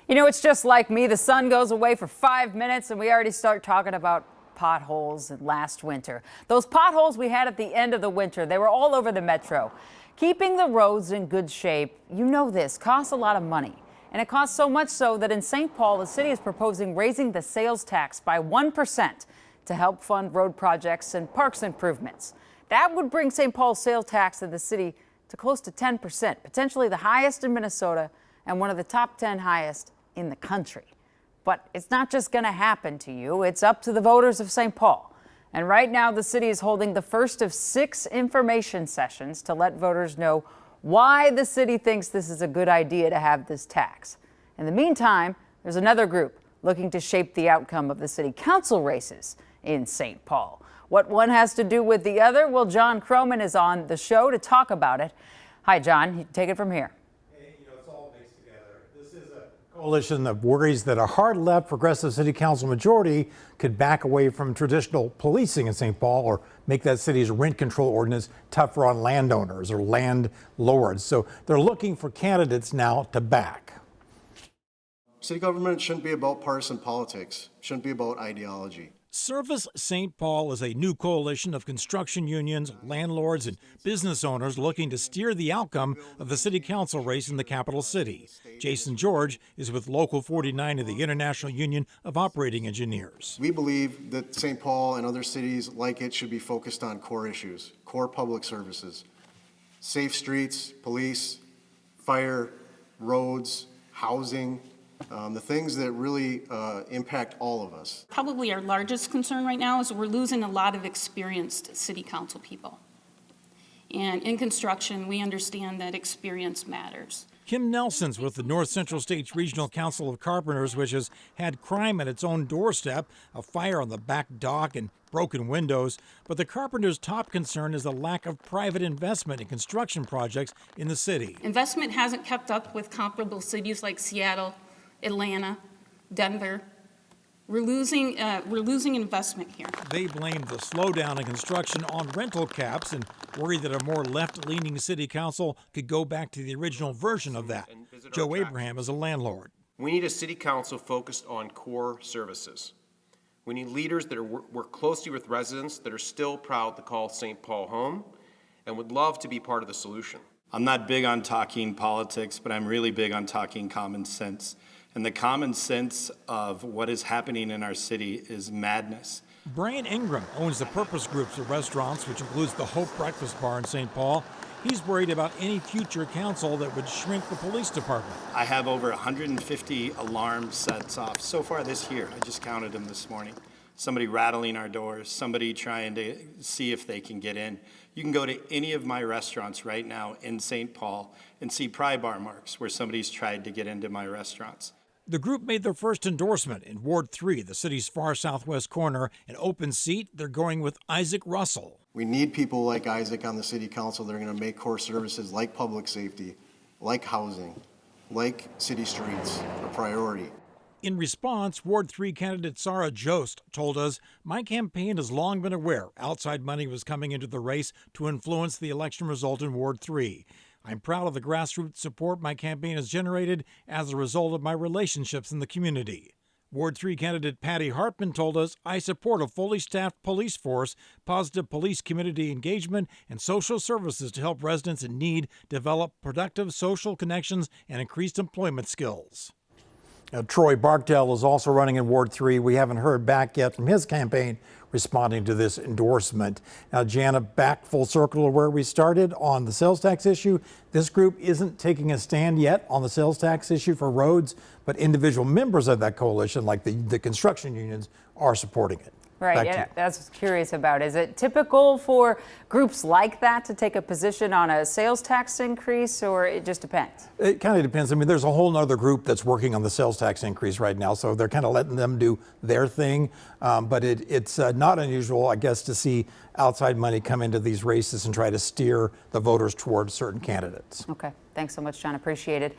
You know, it's just like me. The sun goes away for 5 minutes and we already start talking about potholes and last winter. Those potholes we had at the end of the winter, they were all over the metro. Keeping the roads in good shape, you know this, costs a lot of money. And it costs so much so that in St. Paul, the city is proposing raising the sales tax by 1% to help fund road projects and parks improvements. That would bring St. Paul's sales tax in the city to close to 10%, potentially the highest in Minnesota and one of the top 10 highest in the country. But it's not just going to happen to you. It's up to the voters of St. Paul. And right now, the city is holding the first of 6 information sessions to let voters know why the city thinks this is a good idea to have this tax. In the meantime, there's another group looking to shape the outcome of the city council races in St. Paul. What one has to do with the other? Well, John Croman is on the show to talk about it. Hi, John. You take it from here. It's all mixed together. This is a coalition that worries that a hard left progressive city council majority could back away from traditional policing in St. Paul or make that city's rent control ordinance tougher on landowners or landlords. So they're looking for candidates now to back. City government shouldn't be about partisan politics, shouldn't be about ideology. Service St. Paul is a new coalition of construction unions, landlords, and business owners looking to steer the outcome of the city council race in the capital city. Jason George is with Local 49 of the International Union of Operating Engineers. We believe that St. Paul and other cities like it should be focused on core issues, core public services, safe streets, police, fire, roads, housing, the things that really impact all of us. Probably our largest concern right now is we're losing a lot of experienced city council people. And in construction, we understand that experience matters. Kim Nelson's with the North Central States Regional Council of Carpenters, which has had crime at its own doorstep, a fire on the back dock and broken windows. But the Carpenters' top concern is the lack of private investment in construction projects in the city. Investment hasn't kept up with comparable cities like Seattle, Atlanta, Denver. We're losing investment here. They blame the slowdown in construction on rental caps and worry that a more left-leaning city council could go back to the original version of that. Joe Abraham is a landlord. We need a city council focused on core services. We need leaders that work closely with residents that are still proud to call St. Paul home and would love to be part of the solution. I'm not big on talking politics, but I'm really big on talking common sense. And the common sense of what is happening in our city is madness. Brian Ingram owns the Purpose Groups of restaurants, which includes the Hope Breakfast Bar in St. Paul. He's worried about any future council that would shrink the police department. I have over 150 alarm sets off so far this year. I just counted them this morning. Somebody rattling our doors, somebody trying to see if they can get in. You can go to any of my restaurants right now in St. Paul and see pry bar marks where somebody's tried to get into my restaurants. The group made their first endorsement in Ward 3, the city's far southwest corner. An open seat, they're going with Isaac Russell. We need people like Isaac on the city council that are going to make core services like public safety, like housing, like city streets a priority. In response, Ward 3 candidate Sarah Jost told us, "My campaign has long been aware outside money was coming into the race to influence the election result in Ward 3. I'm proud of the grassroots support my campaign has generated as a result of my relationships in the community." Ward 3 candidate Patty Hartman told us, "I support a fully staffed police force, positive police community engagement, and social services to help residents in need develop productive social connections and increased employment skills." Troy Barkdale is also running in Ward 3. We haven't heard back yet from his campaign responding to this endorsement. Now, Jana, back full circle to where we started on the sales tax issue. This group isn't taking a stand yet on the sales tax issue for roads, but individual members of that coalition, like the construction unions, are supporting it. Right, yeah, that's what I was curious about. Is it typical for groups like that to take a position on a sales tax increase, or it just depends? It kind of depends. I mean, there's a whole other group that's working on the sales tax increase right now, so they're kind of letting them do their thing. But it's not unusual, I guess, to see outside money come into these races and try to steer the voters towards certain candidates. Okay, thanks so much, John. Appreciate it.